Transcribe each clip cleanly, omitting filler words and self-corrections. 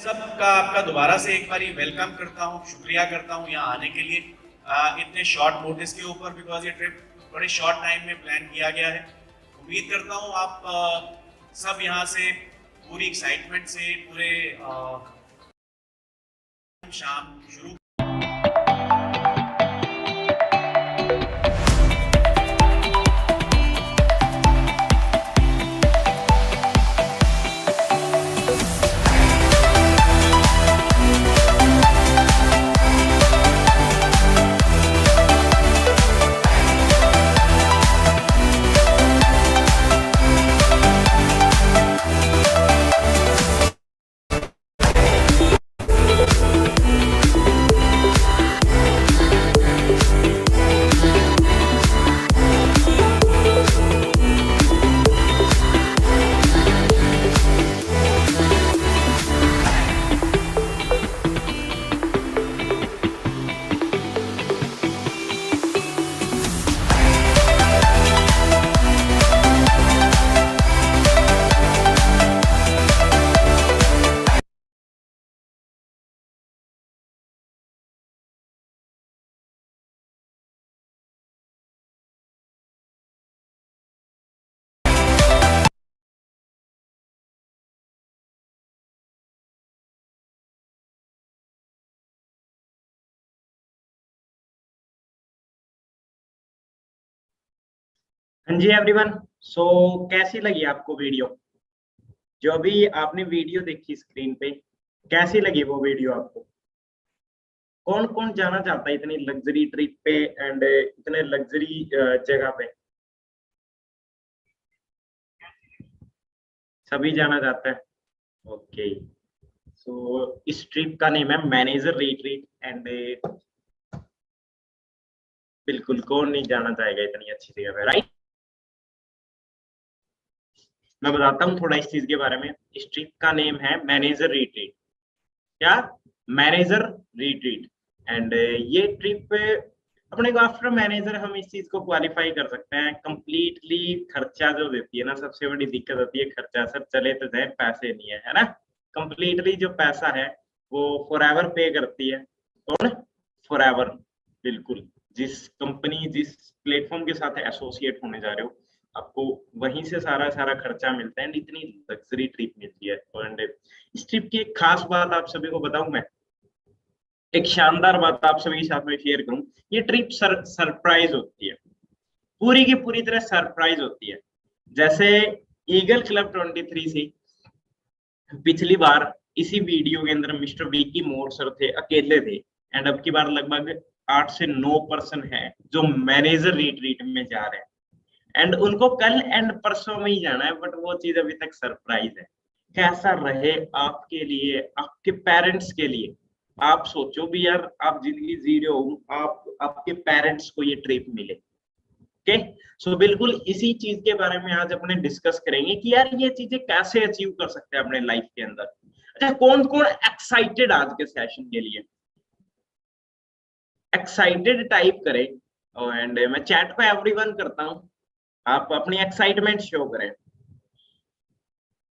सबका आपका दोबारा से एक बार वेलकम करता हूँ, शुक्रिया करता हूँ यहाँ आने के लिए इतने शॉर्ट नोटिस के ऊपर, बिकॉज ये ट्रिप बड़े शॉर्ट टाइम में प्लान किया गया है। उम्मीद करता हूँ आप सब यहाँ से पूरी एक्साइटमेंट से पूरे शाम शुरू हाँ जी एवरीवन। सो कैसी लगी आपको वीडियो? जो अभी आपने वीडियो देखी स्क्रीन पे, कैसी लगी वो वीडियो आपको? कौन कौन जाना चाहता है इतनी लग्जरी ट्रिप पे एंड इतने लग्जरी जगह पे? सभी जाना चाहते हैं। ओके, सो इस ट्रिप का नेम है मैनेजर रिट्रीट एंड बिल्कुल कौन नहीं जाना चाहेगा इतनी अच्छी जगह पे, राइट। मैं बताता हूँ थोड़ा इस चीज के बारे में। इस ट्रिप का नेम है मैनेजर रिट्रीट। क्या? Manager retreat. एंड ये ट्रिप अपने को आफ्टर मैनेजर हम इस चीज को क्वालिफाई कर सकते हैं कंप्लीटली। खर्चा जो देती है ना, सबसे बड़ी दिक्कत होती है खर्चा। सब चले तो जाए, पैसे नहीं है ना। कंप्लीटली जो पैसा है वो फॉरएवर पे करती है। कौन? फॉरएवर। बिल्कुल। जिस कंपनी, जिस प्लेटफॉर्म के साथ एसोसिएट होने जा रहे हो, आपको वहीं से सारा सारा खर्चा मिलता है एंड इतनी लग्जरी ट्रिप मिलती है। एंड इस ट्रिप की एक खास बात आप सभी को बताऊं मैं, एक शानदार बात आप सभी के साथ में शेयर करूं। ये ट्रिप सरप्राइज होती है, पूरी की पूरी तरह सरप्राइज होती है। जैसे ईगल क्लब 23 से पिछली बार इसी वीडियो के अंदर मिस्टर विकी मोर सर थे, अकेले थे। एंड अब की बार लगभग 8 से 9 पर्सन है जो मैनेजर रिट्रीट में जा रहे हैं। एंड उनको कल एंड परसों में ही जाना है, बट वो चीज अभी तक सरप्राइज है। कैसा रहे आपके लिए, आपके पेरेंट्स के लिए। आप सोचो भी यार, आप जिंदगी जी रहे हो, आप आपके पेरेंट्स को ये ट्रिप मिले। ओके, सो बिल्कुल इसी चीज के बारे में आज अपने डिस्कस करेंगे कि यार ये चीजें कैसे अचीव कर सकते हैं अपने लाइफ के अंदर। अच्छा, कौन कौन एक्साइटेड आज के सेशन के लिए? एक्साइटेड टाइप करें। एंड मैं चैट पे एवरीवन करता हूं, आप अपनी एक्साइटमेंट शो करें।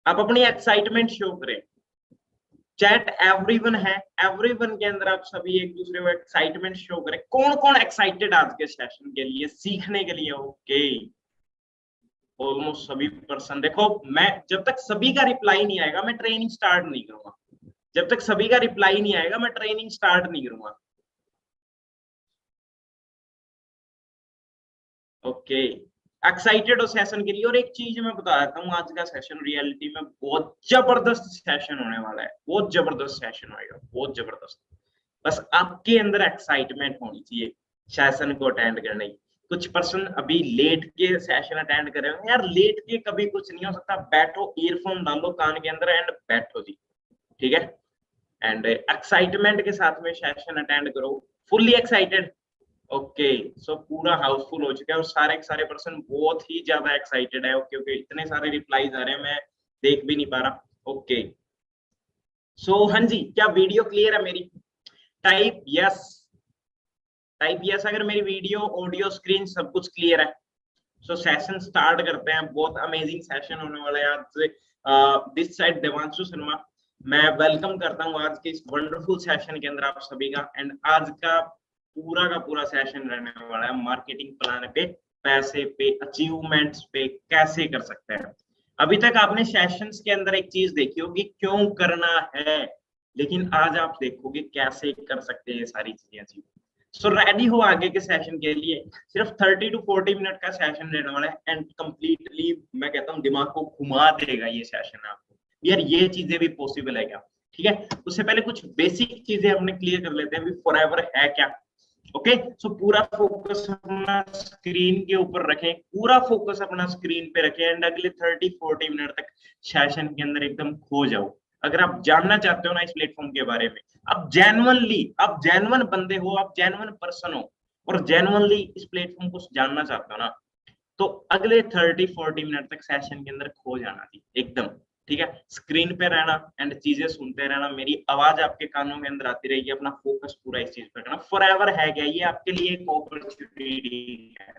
आप अपनी एक्साइटमेंट शो करें। चैट एवरीवन है, एवरीवन के अंदर आप सभी एक दूसरे को एक्साइटमेंट शो करें। कौन कौन एक्साइटेड आज के सेशन के लिए, सीखने के लिए? ओके, ऑलमोस्ट सभी पर्सन। देखो, मैं जब तक सभी का रिप्लाई नहीं आएगा मैं ट्रेनिंग स्टार्ट नहीं करूंगा। जब तक सभी का रिप्लाई नहीं आएगा मैं ट्रेनिंग स्टार्ट नहीं करूंगा। ओके, एक्साइटेड हो सेशन के लिए। और एक चीज मैं बता देता हूँ, आज का सेशन रियलिटी में बहुत जबरदस्त सेशन होने वाला है। बहुत जबरदस्त सेशन होएगा, बहुत जबरदस्त। बस आपके अंदर एक्साइटमेंट होनी चाहिए सेशन को अटेंड करने की। कुछ पर्सन अभी लेट के सेशन अटेंड कर रहे हो। यार लेट के कभी कुछ नहीं हो सकता। बैठो, ईयरफोन डालो कान के अंदर एंड बैठो जी, ठीक है। एंड एक्साइटमेंट के साथ में सेशन अटेंड करो, फुल्ली एक्साइटेड। ओके, सो पूरा हाउसफुल हो चुका है और सारे के सारे पर्सन बहुत ही ज्यादा एक्साइटेड है। ओके ओके, इतने सारे रिप्लाईज आ रहे हैं, मैं देख भी नहीं पा रहा। ओके, सो हाँ जी, क्या वीडियो क्लियर है मेरी? टाइप यस, टाइप यस अगर मेरी वीडियो, ऑडियो, स्क्रीन सब कुछ क्लियर है। सो सेशन स्टार्ट करते हैं। बहुत अमेजिंग सेशन होने वाला है आज से। दिस साइड देवांशु शर्मा, मैं वेलकम करता हूँ आज के इस वंडरफुल सेशन के अंदर आप सभी का। एंड आज का पूरा सेशन रहने वाला है मार्केटिंग प्लान पे, पैसे पे, अचीवमेंट्स पे कैसे कर सकते हैं। अभी तक आपने सेशंस के अंदर एक चीज देखी होगी, क्यों करना है, लेकिन आज आप देखोगे कैसे कर सकते हैं ये सारी चीजें अचीव। सो रेडी हो आगे के सेशन के लिए। सिर्फ 30 to 40 मिनट का सेशन रहने वाला है एंड कंप्लीटली मैं कहता हूँ दिमाग को घुमा देगा ये सेशन आपको। यार ये चीजें भी पॉसिबल है क्या? ठीक है, उससे पहले कुछ बेसिक चीजें हमने क्लियर कर लेते हैं। फॉरएवर है क्या? ओके, सो पूरा फोकस अपना स्क्रीन के ऊपर रखें, पूरा फोकस अपना स्क्रीन पे रखें एंड अगले 30-40 मिनट तक सेशन के अंदर एकदम खो जाओ। अगर आप जानना चाहते हो ना इस प्लेटफॉर्म के बारे में, आप जेन्युइन बंदे हो, आप जेन्युइन पर्सन हो और जेन्युइनली इस प्लेटफॉर्म को जानना चाहते हो ना, तो अगले 30-40 मिनट तक सेशन के अंदर खो जाना थी एकदम। ठीक है, स्क्रीन पे रहना एंड चीजें सुनते रहना, मेरी आवाज आपके कानों के अंदर आती रहेगी, अपना फोकस पूरा इस चीज पे करना। फॉरएवर है क्या? ये आपके लिए एक अपॉर्चुनिटी है।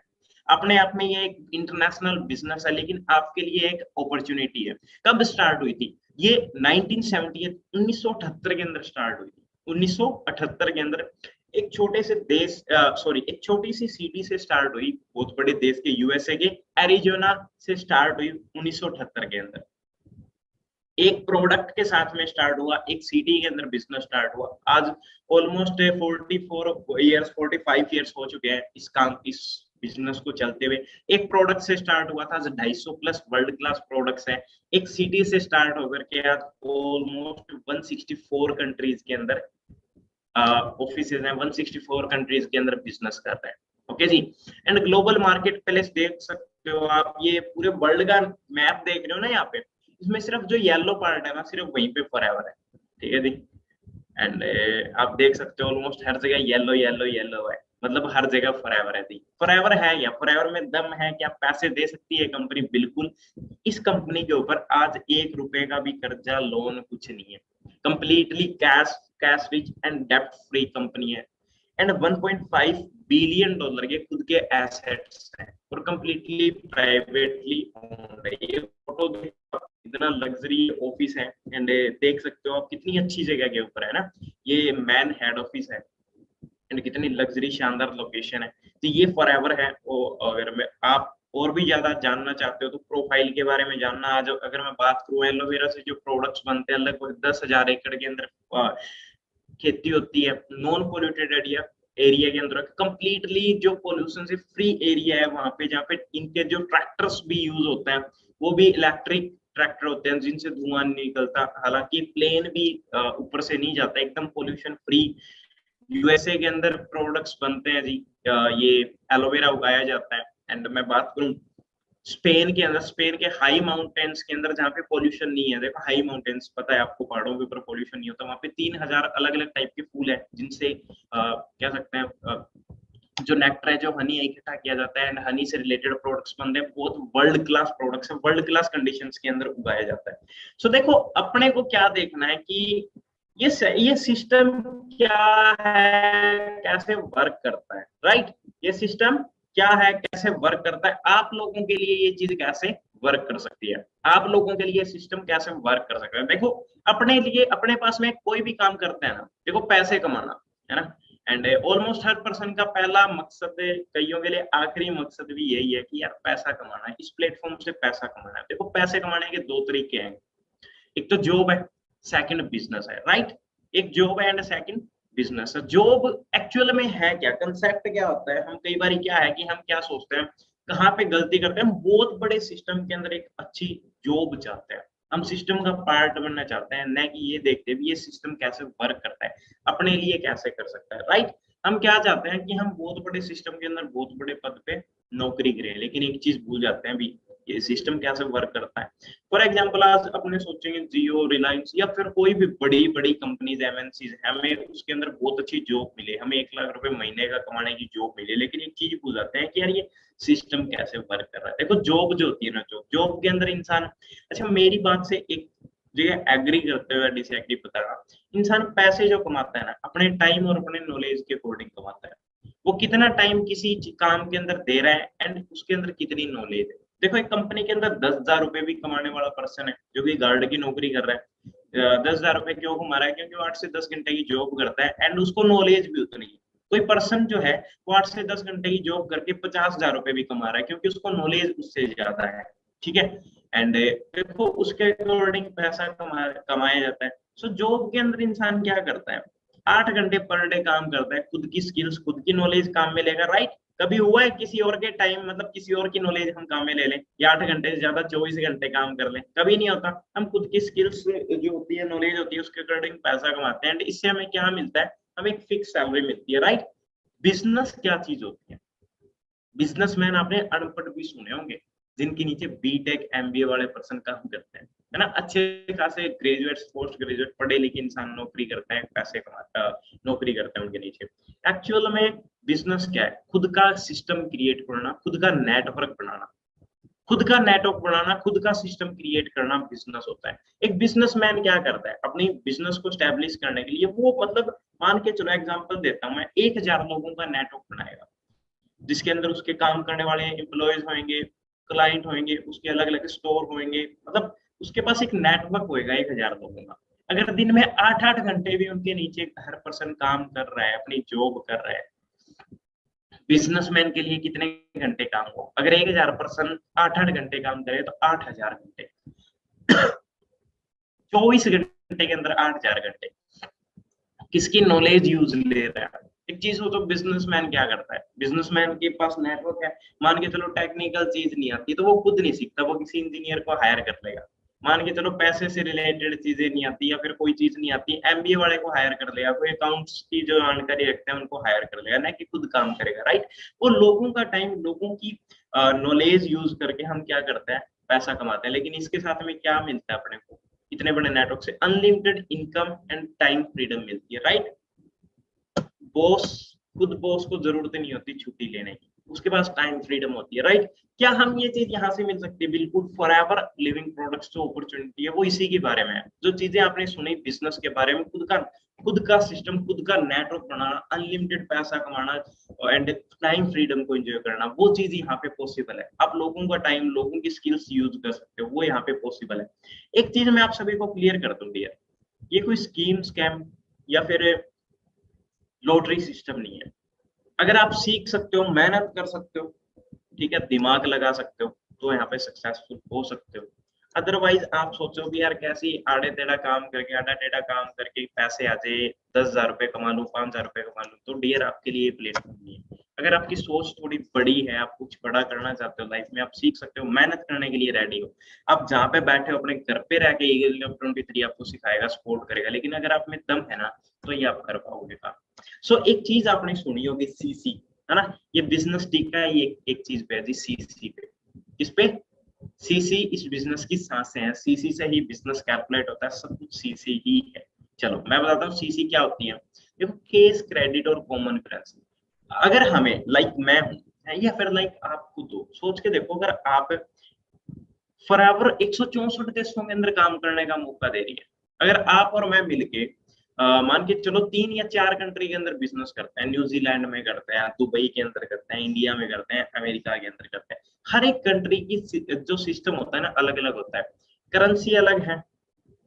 अपने आप में ये एक इंटरनेशनल बिजनेस है, लेकिन आपके लिए एक अपॉर्चुनिटी है। कब स्टार्ट हुई थी ये? 1978 के अंदर स्टार्ट हुई थी। 1978 के अंदर एक छोटे से देश, एक छोटी सी सिटी से स्टार्ट हुई, बहुत बड़े देश के यूएसए के एरिजोना से स्टार्ट हुई 1978 के अंदर। एक प्रोडक्ट के साथ में स्टार्ट हुआ, एक सिटी के अंदर बिजनेस स्टार्ट हुआ। आज ऑलमोस्ट 45 ईयर्स हो चुके हैं इस बिजनेस को चलते हुए। एक प्रोडक्ट से स्टार्ट हुआ था, आज 250 प्लस वर्ल्ड क्लास प्रोडक्ट्स हैं। एक सिटी से स्टार्ट होकर के आज ऑलमोस्ट 164 कंट्रीज के अंदर ऑफिसेज हैं, 164 कंट्रीज के अंदर बिजनेस कर रहे हैं। ओके जी, एंड ग्लोबल मार्केट प्लेस देख सकते हो आप, ये पूरे वर्ल्ड का मैप देख रहे हो ना यहाँ पे। इसमें सिर्फ जो येलो पार्ट है ना सिर्फ वहीं पे फॉरएवर है, ठीक है जी। एंड आप देख सकते हो ऑलमोस्ट हर जगह येलो येलो येलो है, मतलब हर जगह फॉरएवर है जी। फॉरएवर है क्या, फॉरएवर में दम है क्या, पैसे दे सकती है कंपनी, बिल्कुल। इस कंपनी के ऊपर आज 1 रुपए का भी कर्जा लोन कुछ नहीं है, कंप्लीटली कैश रिच एंड डेब्ट फ्री कंपनी है। एंड 1.5 बिलियन डॉलर के खुद के एसेट्स हैं और कंप्लीटली प्राइवेटली ओन्ड है। ये फोटो इतना लग्जरी ऑफिस है एंड देख सकते हो आप कितनी अच्छी जगह के ऊपर है ना, ये मैन हेड ऑफिस है एंड कितनी लग्जरी शानदार लोकेशन है। तो ये फॉरएवर है। अगर मैं आप और भी ज्यादा जानना चाहते हो तो प्रोफाइल के बारे में जानना, आज अगर मैं बात करूं एलोवेरा से जो प्रोडक्ट्स बनते हैं लगभग 10,000 एकड़ के अंदर खेती होती है, नॉन पोल्यूटेड एरिया के अंदर, कंप्लीटली जो पोल्यूशन से फ्री एरिया है वहां पे, जहाँ पे इनके जो ट्रैक्टर्स भी यूज होते हैं वो भी इलेक्ट्रिक ट्रैक्टर होते हैं जिनसे धुआं नहीं निकलता, हालांकि प्लेन भी ऊपर से नहीं जाता, एकदम पोल्यूशन फ्री। यूएसए के अंदर प्रोडक्ट्स बनते हैं जी, ये एलोवेरा उगाया जाता है। एंड मैं बात करूं स्पेन के अंदर, स्पेन के हाई माउंटेन्स के अंदर जहाँ पे पोल्यूशन नहीं है, देखो हाई माउंटेन्स पता है आपको, पहाड़ों के ऊपर पोल्यूशन नहीं होता, वहाँ पे 3,000 अलग अलग टाइप के फूल है जिनसे क्या सकते हैं जो नेक्टर है, जो हनी है, इकट्ठा किया जाता है एंड हनी से रिलेटेड प्रोडक्ट्स बनते हैं, बहुत वर्ल्ड क्लास प्रोडक्ट्स है, वर्ल्ड क्लास कंडीशंस के अंदर उगाया जाता है। सो देखो अपने को क्या देखना है कि ये सिस्टम क्या है, कैसे वर्क करता है, राइट। ये सिस्टम क्या है, कैसे वर्क करता है, आप लोगों के लिए ये चीज कैसे वर्क कर सकती है, आप लोगों के लिए सिस्टम कैसे वर्क कर सकता है। देखो अपने लिए, अपने पास में कोई भी काम करते हैं ना, देखो पैसे कमाना है ना, एंड ऑलमोस्ट हर पर्सन का पहला मकसद, कईयों के लिए आखिरी मकसद भी यही है कि यार पैसा कमाना है, इस प्लेटफॉर्म से पैसा कमाना है। देखो पैसे कमाने के दो तरीके हैं, एक तो जॉब है, सेकंड बिजनेस है, राइट। एक जॉब है एंड सेकंड बिजनेस है। जॉब एक्चुअल में है क्या, कंसेप्ट क्या होता है, हम कई बार क्या है कि हम क्या सोचते हैं, कहाँ पे गलती करते हैं, हम बहुत बड़े सिस्टम के अंदर एक अच्छी जॉब चाहते हैं, हम सिस्टम का पार्ट बनना चाहते हैं, न कि ये देखते भी ये सिस्टम कैसे वर्क करता है, अपने लिए कैसे कर सकता है, राइट। हम क्या चाहते हैं कि हम बहुत बड़े सिस्टम के अंदर बहुत बड़े पद पे नौकरी करें, लेकिन एक चीज भूल जाते हैं भी ये सिस्टम कैसे वर्क करता है। फॉर एग्जाम्पल आज अपने सोचेंगे जियो, रिलायंस या फिर कोई भी बड़ी बड़ी कंपनीज एमएनसीज, हमें उसके अंदर बहुत अच्छी जॉब मिले, हमें 1 लाख रुपए महीने का कमाने की जॉब मिले, लेकिन एक चीज भूल जाते हैं कि यार ये सिस्टम कैसे वर्क कर रहा है। देखो जॉब जो होती है ना, जॉब के अंदर इंसान, अच्छा मेरी बात से एक जगह एग्री करते हुए डिसएग्री बता रहा, इंसान पैसे जो कमाता है ना अपने टाइम और अपने नॉलेज के अकॉर्डिंग कमाता है, वो कितना टाइम किसी काम के अंदर दे रहा है एंड उसके अंदर कितनी नॉलेज है। देखो एक कंपनी के अंदर 10,000 रुपए भी कमाने वाला पर्सन है जो कि गार्ड की नौकरी कर रहा है, 10,000 रुपए क्यों कमा रहा है, क्योंकि वो 8 से 10 घंटे की जॉब करता है एंड उसको नॉलेज भी उतनी है। कोई पर्सन जो है वो 8 से 10 घंटे की जॉब करके 50,000 रुपए भी कमा रहा है क्योंकि उसको नॉलेज उससे ज्यादा है, ठीक है। एंड देखो उसके अकॉर्डिंग पैसा कमाया जाता है। सो जॉब के अंदर इंसान क्या करता है, 8 घंटे पर डे काम करता है, खुद की स्किल्स खुद की नॉलेज काम में लेगा, राइट। कभी हुआ है किसी और के टाइम, मतलब किसी और की नॉलेज हम काम में ले लें या 8 घंटे से ज्यादा 24 घंटे काम कर लें, कभी नहीं होता। हम खुद की स्किल्स जो होती है, नॉलेज होती है, उसके अकॉर्डिंग पैसा कमाते हैं एंड इससे हमें क्या मिलता है, हमें एक फिक्स सैलरी मिलती है, राइट। बिजनेस क्या चीज होती है, बिजनेसमैन आपने अनपढ़ भी सुने होंगे जिनके नीचे बीटेक एमबीए वाले पर्सन काम करते हैं, है ना, अच्छे खासे ग्रेजुएट पोस्ट ग्रेजुएट पढ़े लिखे इंसान नौकरी करते हैं, पैसे कमाता नौकरी करते हैं उनके नीचे। एक्चुअल में बिजनेस क्या है, खुद का सिस्टम क्रिएट करना, खुद का नेटवर्क बनाना, खुद का नेटवर्क बनाना, खुद का सिस्टम क्रिएट करना बिजनेस होता है। एक बिजनेसमैन क्या करता है अपनी बिजनेस को स्टैब्लिश करने के लिए, वो मतलब मान के चलो एग्जांपल देता हूं मैं, 1,000 लोगों का नेटवर्क बनाएगा जिसके अंदर उसके काम करने वाले एम्प्लॉयज होंगे, क्लाइंट होंगे, उसके अलग अलग स्टोर होंगे, मतलब उसके पास एक नेटवर्क होएगा 1,000 लोगों का। अगर दिन में 8-8 घंटे भी उनके नीचे हर पर्सन काम कर रहा है, अपनी जॉब कर रहा है, बिजनेसमैन के लिए कितने घंटे काम हो, अगर 1,000 पर्सन 8-8 घंटे काम करे तो 8,000 घंटे, 24 घंटे के अंदर 8,000 घंटे किसकी नॉलेज यूज ले रहा है। एक चीज हो तो बिजनेसमैन क्या करता है, बिजनेसमैन के पास नेटवर्क है, मान के चलो टेक्निकल चीज नहीं आती तो वो खुद नहीं सीखता, वो किसी इंजीनियर को हायर कर लेगा। मान के चलो पैसे से रिलेटेड चीजें नहीं आती या फिर कोई चीज नहीं आती, एमबीए वाले को हायर कर लेगा, कोई अकाउंट्स की जो जानकारी रखते हैं उनको हायर कर लेगा, ना कि खुद काम करेगा, राइट। वो लोगों का टाइम, लोगों की नॉलेज यूज करके हम क्या करते हैं, पैसा कमाते हैं, लेकिन इसके साथ में क्या मिलता है अपने को इतने बड़े नेटवर्क से? Unlimited income and time freedom मिलती है, राइट। खुद बॉस को जरूरत नहीं होती छुट्टी लेने की, उसके पास टाइम फ्रीडम होती है, राइट। क्या हम ये चीज यहाँ से मिल सकती है? बिल्कुल। फॉरएवर लिविंग प्रोडक्ट्स जो अपॉर्चुनिटी है वो इसी के बारे में है। जो चीजें आपने सुनी बिजनेस के बारे में, खुद का सिस्टम, खुद का नेटवर्क बनाना, अनलिमिटेड पैसा कमाना एंड टाइम फ्रीडम को एंजॉय करना, वो चीज यहाँ पे पॉसिबल है। आप लोगों का टाइम, लोगों की स्किल्स यूज कर सकते हो, वो यहाँ पे पॉसिबल है। एक चीज मैं आप सभी को क्लियर कर दूं डियर, ये कोई स्कीम स्कैम या फिर लॉटरी सिस्टम नहीं है। अगर आप सीख सकते हो, मेहनत कर सकते हो, ठीक है, दिमाग लगा सकते हो, तो यहाँ पे सक्सेसफुल हो सकते हो। अदरवाइज आप सोचो कि यार कैसे आड़े टेढ़ा काम करके, आड़ा टेढ़ा काम करके पैसे आ जाए, 10,000 रुपए कमा लूं, 5,000 रुपए कमा लूं, तो डियर आपके लिए प्लेटफॉर्म नहीं है। अगर आपकी सोच थोड़ी बड़ी है, आप कुछ बड़ा करना चाहते हो लाइफ में, आप सीख सकते हो, मेहनत करने के लिए रेडी हो। आप जहाँ पे बैठे हो अपने घर पे रह के ईगल 23 आपको सिखाएगा, सपोर्ट करेगा, लेकिन अगर आप में दम है ना, तो ये आप कर पाओगे काम। सो एक चीज आपने सुनी होगी सीसी, है ना, ये बिजनेस टिका है, ये एक चीज पे है जी, सीसी पे। किस पे? सीसी इस बिजनेस की सांसें हैं, सीसी से ही बिजनेस कैलकुलेट होता है, सब कुछ सीसी ही है। चलो मैं बताता हूँ सीसी क्या होती है। देखो, केस, क्रेडिट और कॉमन करेंसी। अगर हमें लाइक मैं हूं या फिर लाइक आप खुद हो, सोच के देखो, अगर आप फॉरएवर 164 देशों के अंदर काम करने का मौका दे रही है, अगर आप और मैं मिलके मान के चलो 3 या 4 कंट्री के अंदर बिजनेस करते हैं, न्यूजीलैंड में करते हैं, दुबई के अंदर करते हैं, इंडिया में करते हैं, अमेरिका के अंदर करते हैं, हर एक कंट्री की जो सिस्टम होता है ना अलग अलग होता है, करेंसी अलग है,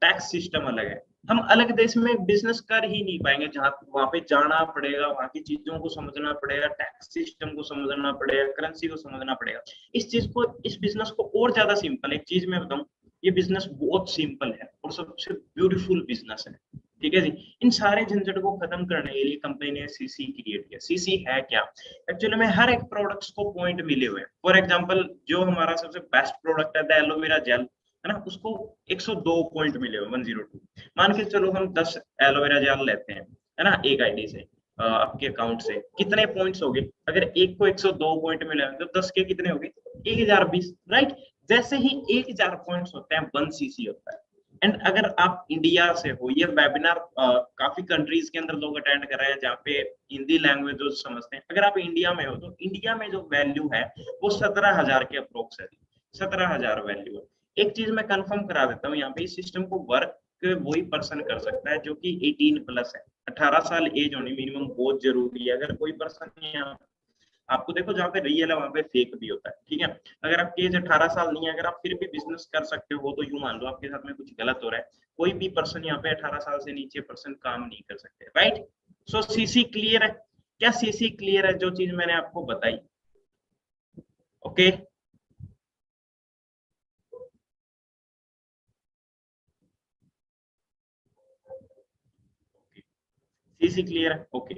टैक्स सिस्टम अलग है। हम अलग देश में बिजनेस कर ही नहीं पाएंगे, जहां वहां पे जाना पड़ेगा, वहां की चीजों को समझना पड़ेगा, टैक्स सिस्टम को समझना पड़ेगा, करेंसी को समझना पड़ेगा। इस बिजनेस को और ज्यादा सिंपल, एक चीज मैं बताऊं, ये बिजनेस बहुत सिंपल है और सबसे ब्यूटीफुल बिजनेस है, ठीक है जी। इन सारे झंझट को खत्म करने के लिए कंपनी ने सीसी क्रिएट किया। सीसी है क्या? एक्चुअली में हर एक प्रोडक्ट्स को पॉइंट मिले हुए हैं। फॉर एग्जांपल, जो हमारा सबसे बेस्ट प्रोडक्ट है द एलोवेरा जेल, है ना, उसको 102 पॉइंट मिले हुए, 102। मान के चलो हम 10 एलोवेरा जेल लेते हैं, है ना, एक आईडी से, आपके अकाउंट से, कितने पॉइंट्स हो गए? अगर एक को 102 पॉइंट मिले हैं, तो 10 के कितने हो गए? 1020, राइट। जैसे ही 1000 पॉइंट्स होते हैं, 1 सीसी होता है। एंड अगर आप इंडिया से हो, ये वेबिनार काफी कंट्रीज के अंदर लोग अटेंड कर रहे हैं जहाँ पे हिंदी लैंग्वेज जो समझते हैं। अगर आप इंडिया में हो, तो इंडिया में जो वैल्यू है वो 17,000 के अप्रोक्स है, 17,000 वैल्यू है। एक चीज मैं कंफर्म करा देता हूँ, यहाँ पे इस सिस्टम को वर्क वही पर्सन कर सकता है जो कि 18 प्लस है, 18 साल एज होनी मिनिमम बहुत जरूरी है। अगर कोई पर्सन यहाँ, आपको देखो जहाँ पे रियल है वहां पे फेक भी होता है, ठीक है। अगर आपकी एज 18 साल नहीं है, अगर आप फिर भी बिजनेस कर सकते हो, तो यूं मान लो आपके साथ में कुछ गलत हो रहा है। कोई भी पर्सन यहाँ पे 18 साल से नीचे पर्सन काम नहीं कर सकते, राइट। सो सीसी क्लियर है क्या? सीसी क्लियर है जो चीज मैंने आपको बताई, ओके। सीसी क्लियर है, ओके।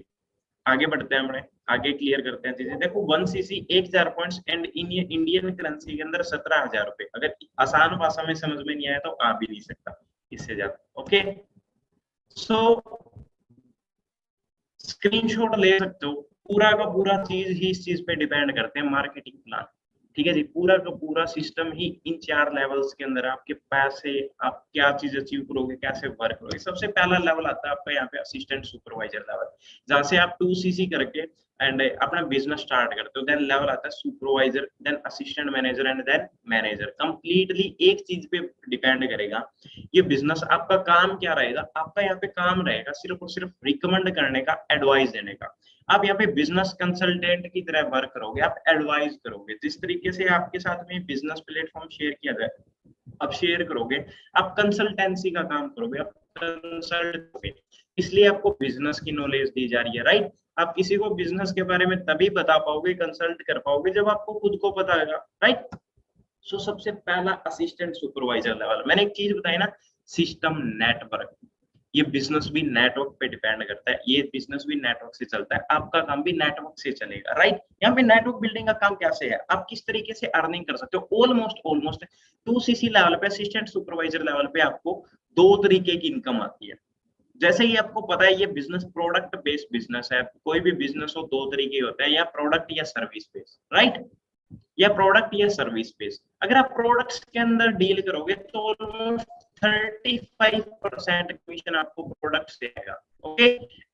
आगे बढ़ते हैं, हमने आगे क्लियर करते हैं चीजें। देखो 1 CC 1000 points and Indian currency के अंदर 17,000 रुपए। अगर आसान भाषा में समझ में नहीं आया तो आ भी नहीं सकता इससे ज्यादा, ओके। सो स्क्रीनशॉट ले सकते हो, पूरा का पूरा चीज ही इस चीज पे डिपेंड करते हैं, मार्केटिंग प्लान, ठीक है जी। पूरा का पूरा सिस्टम ही इन 4 लेवल्स के अंदर, आपके पैसे, आप क्या चीज अचीव करोगे, कैसे वर्क करोगे। सबसे पहला लेवल आता है आपका यहाँ पे असिस्टेंट सुपरवाइजर लेवल, जहां से आप 2 सीसी करके एंड अपना बिजनेस स्टार्ट करते हो। देन लेवल आता है supervisor, then assistant manager and then manager. Completely एक चीज पे डिपेंड करेगा ये बिजनेस। आपका काम क्या रहेगा? आपका यहाँ पे काम रहेगा सिर्फ और सिर्फ रिकमेंड करने का, एडवाइस देने का। आप यहाँ पे बिजनेस कंसल्टेंट की तरह वर्क करोगे, आप एडवाइस करोगे। जिस तरीके से आपके साथ में बिजनेस प्लेटफॉर्म शेयर किया जाए, आप शेयर करोगे, आप कंसल्टेंसी का काम करोगे, आप कंसल्ट करोगे। इसलिए आपको बिजनेस की नॉलेज दी जा रही है, राइट। आप किसी को बिजनेस के बारे में तभी बता पाओगे, कंसल्ट कर पाओगे, जब आपको खुद को पता होगा, राइट। सो सबसे पहला असिस्टेंट सुपरवाइजर लेवल, मैंने एक चीज बताई ना, सिस्टम नेटवर्क। ये बिजनेस भी नेटवर्क पे डिपेंड करता है, ये बिजनेस भी नेटवर्क से चलता है, आपका काम भी नेटवर्क से चलेगा, राइट। यहाँ पे नेटवर्क बिल्डिंग का काम कैसे है, आप किस तरीके से अर्निंग कर सकते हो। ऑलमोस्ट 2 सीसी लेवल पे, असिस्टेंट सुपरवाइजर लेवल पे आपको 2 तरीके की इनकम आती है। जैसे ही आपको पता है ये बिजनेस प्रोडक्ट बेस्ड बिजनेस है, कोई भी बिजनेस हो 2 तरीके होते हैं, या प्रोडक्ट या सर्विस बेस्ड, राइट। या प्रोडक्ट या सर्विस बेस्ड। अगर आप प्रोडक्ट्स के अंदर डील करोगे तो ऑलमोस्ट 35% कमीशन आपको प्रोडक्ट से आएगा। ओके,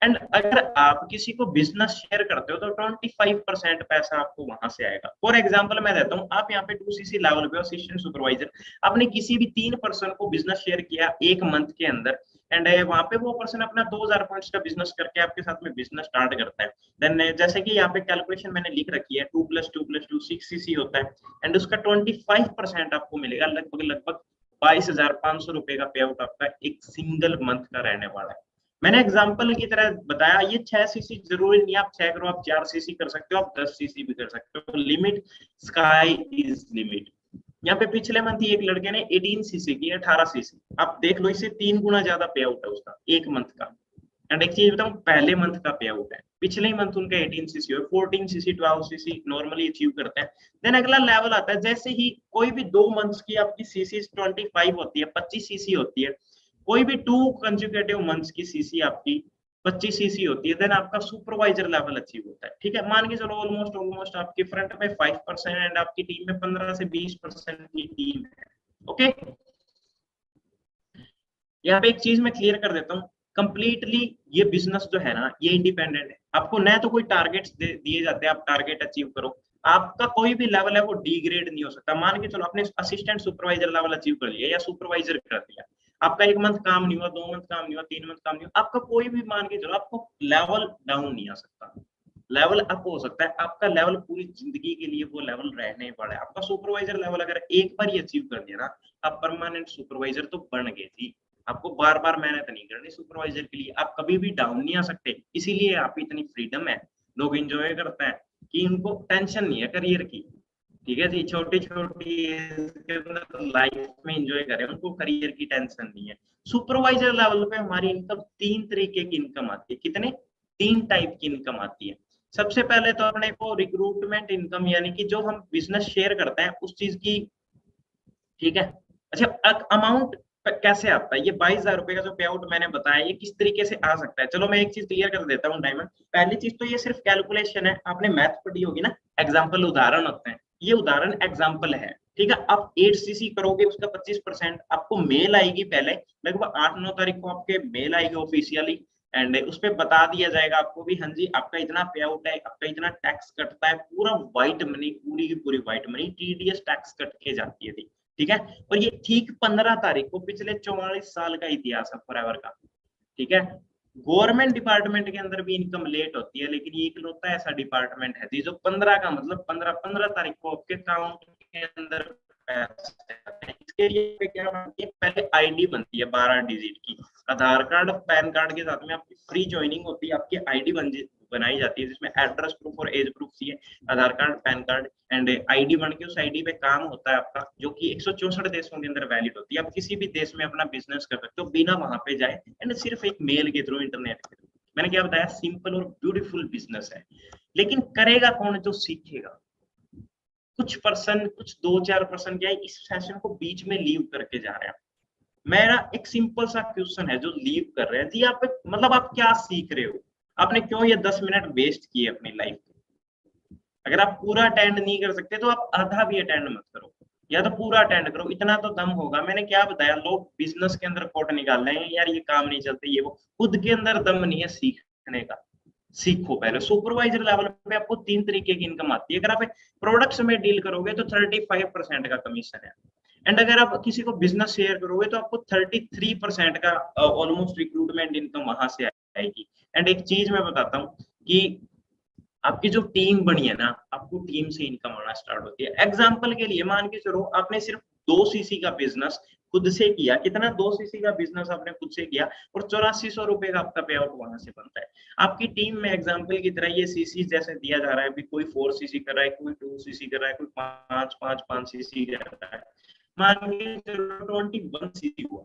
एंड अगर आप किसी को बिजनेस शेयर करते हो तो 25% पैसा आपको वहां से आएगा। फॉर एग्जांपल मैं देता हूं, आप यहाँ पे 2cc लेवल पे असिस्टेंट सुपरवाइजर, आपने किसी भी 3 पर्सन को बिजनेस शेयर किया 1 मंथ के अंदर, एंड वहां पे वो पर्सन अपना 2000 पॉइंट्स का बिजनेस करके आपके साथ में बिजनेस स्टार्ट करता है। देन जैसे कि यहाँ पे कैलकुलेशन मैंने लिख रखी है, 2 + 2 + 2 6cc होता है, एंड उसका 25% आपको मिलेगा, लगभग 22,500 रुपए का पे आउट आपका एक सिंगल मंथ का रहने वाला है। मैंने एग्जांपल की तरह बताया, ये 6cc जरूरी नहीं आप 6 करो, आप 4cc कर सकते हो, आप 10cc भी कर सकते हो, लिमिट स्काई इज लिमिट। यहाँ पे पिछले मंथ ही एक लड़के ने 18cc की 18cc, आप देख लो, इससे 3 गुना ज्यादा पे आउट है उसका एक मंथ का। एंड एक चीज बताऊं, पहले मंथ का पे आउट है, पिछले ही मंथ उनका 18cc और 14cc 12cc नॉर्मली अचीव करते हैं। देन अगला लेवल आता है, जैसे ही कोई भी 2 मंथ्स की आपकी सीसी 25 होती है, 25cc होती है, कोई भी 2 कंसेक्यूटिव मंथ्स की सीसी आपकी 25cc होती है, देन आपका सुपरवाइजर लेवल अचीव होता है। ठीक है, मान के चलो ऑलमोस्ट आपकी फ्रंट में 5% एंड आपकी टीम में 15 से 20% की टीम है। ओके, यहाँ पे एक चीज मैं क्लियर कर देता हूँ, कंप्लीटली ये बिजनेस जो है ना, ये इंडिपेंडेंट है। आपको न तो कोई टारगेट्स दिए जाते हैं आप टारगेट अचीव करो, आपका कोई भी लेवल है वो डिग्रेड नहीं हो सकता। मान के चलो आपने असिस्टेंट सुपरवाइजर लेवल अचीव कर लिया या सुपरवाइजर कर लिया, आपका 1 मंथ काम नहीं हुआ, 2 मंथ काम नहीं हुआ, 3 मंथ काम नहीं हुआ, आपका कोई भी, मान के चलो आपको लेवल डाउन नहीं आ सकता, लेवल अप हो सकता है। आपका लेवल पूरी जिंदगी के लिए वो लेवल रहने वाला है। आपका सुपरवाइजर लेवल अगर एक बार ही अचीव कर दिया ना, आप परमानेंट सुपरवाइजर तो बन गए थी। आपको बार बार मेहनत नहीं करनी सुपरवाइजर के लिए, आप कभी भी डाउन नहीं आ सकते। इसीलिए आप इतनी फ्रीडम है, लोग एंजॉय करते हैं कि उनको टेंशन नहीं है करियर की। ठीक है जी, छोटी छोटी लाइफ में एंजॉय करें, उनको करियर की टेंशन नहीं है। सुपरवाइजर लेवल पे हमारी इनकम 3 तरीके की इनकम आती है। कितने? 3 टाइप की इनकम आती है। सबसे पहले तो अपने को रिक्रूटमेंट इनकम, यानी कि जो हम बिजनेस शेयर करते हैं उस चीज की। ठीक है, अच्छा, अमाउंट कैसे आता है? ये 22,000 रुपए का जो पे आउट मैंने बताया, ये किस तरीके से आ सकता है? चलो मैं एक चीज क्लियर कर देता हूँ डायमंड। पहली चीज तो ये सिर्फ कैलकुलेशन है, आपने मैथ पढ़ी होगी ना, एग्जाम्पल उदाहरण होते हैं, ये उदाहरण एग्जाम्पल है। ठीक है, आप 8cc करोगे, उसका 25% आपको मेल आएगी, पहले लगभग 8-9 तारीख को आपके मेल आएगी ऑफिशियली, एंड उस पर बता दिया जाएगा आपको भी, हाँ जी आपका इतना पे आउट है, आपका इतना टैक्स कटता है, पूरा व्हाइट मनी, पूरी की पूरी white money, TDS tax cut के जाती है थी। ठीक है, और ये ठीक 15 तारीख को, पिछले 44 साल का इतिहास है फॉरएवर का। ठीक है, गवर्नमेंट डिपार्टमेंट के अंदर भी इनकम लेट होती है, लेकिन ये इकलौता ऐसा डिपार्टमेंट है जो 15 का मतलब 15 तारीख को आपके अकाउंट के अंदर पैसे आते हैं। इसके लिए क्या बनती है? पहले आईडी बनती है 12 डिजिट की, आधार कार्ड पैन कार्ड के साथ में आपकी फ्री ज्वाइनिंग होती है, आपकी आईडी बनाई जाती है, जिसमें एड्रेस प्रूफ और एज प्रूफ चाहिए, Aadhaar card PAN card and ID बन के उस आईडी पे काम होता है आपका, जो कि 164 देशों के अंदर वैलिड होती है। आप किसी भी देश में अपना बिजनेस कर सकते हो बिना वहां पे जाए, एंड सिर्फ एक मेल के थ्रू, इंटरनेट के थ्रू। मैंने क्या बताया, सिंपल और ब्यूटीफुल बिजनेस है। लेकिन करेगा कौन? जो सीखेगा। कुछ पर्सन, कुछ 2-4% क्या है, इस सेशन को बीच में लीव करके जा रहे हैं। मेरा एक सिंपल सा क्वेश्चन है, जो लीव कर रहे हैं जी, आप मतलब आप क्या सीख रहे हो? आपने क्यों ये 10 मिनट वेस्ट किए अपनी लाइफ में? अगर आप पूरा अटेंड नहीं कर सकते तो आप आधा भी अटेंड मत करो, या तो पूरा अटेंड करो, इतना तो दम होगा। मैंने क्या बताया, लोग बिजनेस के अंदर कोट निकाल रहे हैं, यार ये काम नहीं चलते, ये वो, खुद के अंदर दम नहीं है सीखने का। सीखो पहले। सुपरवाइजर लेवल पे आपको 3 तरीके की इनकम आती है। अगर आप प्रोडक्ट्स में डील करोगे तो 35% का कमीशन है, एंड अगर आप किसी को बिजनेस शेयर करोगे तो आपको 33% का ऑलमोस्ट रिक्रूटमेंट इनकम वहां से आएगी। एंड एक चीज मैं बताता हूँ कि आपकी जो टीम बनी है ना, आपको टीम से इनकम आना स्टार्ट होती है। एग्जांपल के लिए मान के चलो आपने सिर्फ 2cc का बिजनेस खुद से किया, कितना? 2cc का बिजनेस आपने खुद से किया और 8400 रुपए का आपका पे आउट वहां से बनता है। आपकी टीम में एग्जांपल की तरह ये सीसी जैसे दिया जा रहा है, अभी कोई 4cc कर रहा है, कोई 2cc कर रहा है, कोई 5cc कर रहा है, मान के चलो 21cc हुआ।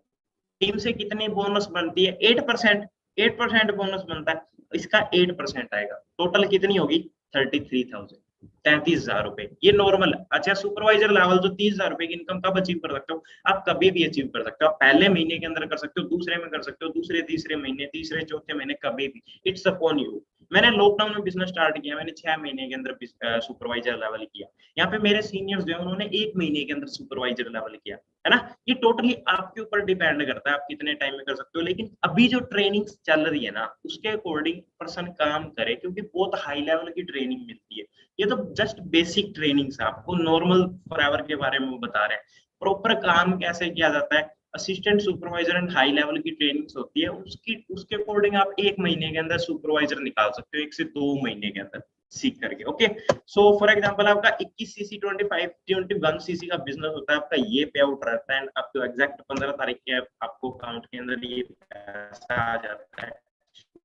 टीम से कितनी बोनस बनती है? 8%। 8% बोनस बनता है, इसका 8% आएगा, टोटल कितनी होगी? 33,000 रुपए। ये नॉर्मल। अच्छा, सुपरवाइजर लेवल जो 30,000 रुपए की इनकम कब अचीव कर सकते हो? आप कभी भी अचीव कर सकते हो। आप पहले महीने के अंदर कर सकते हो, दूसरे में कर सकते हो, दूसरे तीसरे महीने, तीसरे चौथे महीने, कभी भी। It's upon you. मैंने लॉकडाउन में बिजनेस स्टार्ट किया, मैंने 6 महीने के अंदर सुपरवाइजर लेवल किया। यहाँ पे मेरे सीनियर्स जो है उन्होंने 1 महीने के अंदर सुपरवाइजर लेवल किया, है ना। ये टोटली आपके ऊपर डिपेंड करता है आप कितने टाइम में कर सकते हो। लेकिन अभी जो ट्रेनिंग चल रही है ना, उसके अकॉर्डिंग पर्सन काम करे, क्योंकि बहुत हाई लेवल की ट्रेनिंग मिलती है। ये तो जस्ट बेसिक ट्रेनिंग है, आपको नॉर्मल फॉरएवर के बारे में बता रहे हैं। प्रॉपर काम कैसे किया जाता है, assistant supervisor and high level की ट्रेनिंग्स होती है, उसकी उसके अकॉर्डिंग आप 1 महीने के अंदर सुपरवाइजर निकाल सकते हो, 1 से 2 महीने के अंदर सीख करके। ओके, सो फॉर एग्जांपल आपका 21 सीसी 25 21 सीसी का बिजनेस होता है, आपका ये पे आउट रहता है, आपको एग्जैक्ट 15 तारीख के आपको अकाउंट के अंदर ये पैसा आ जाता है।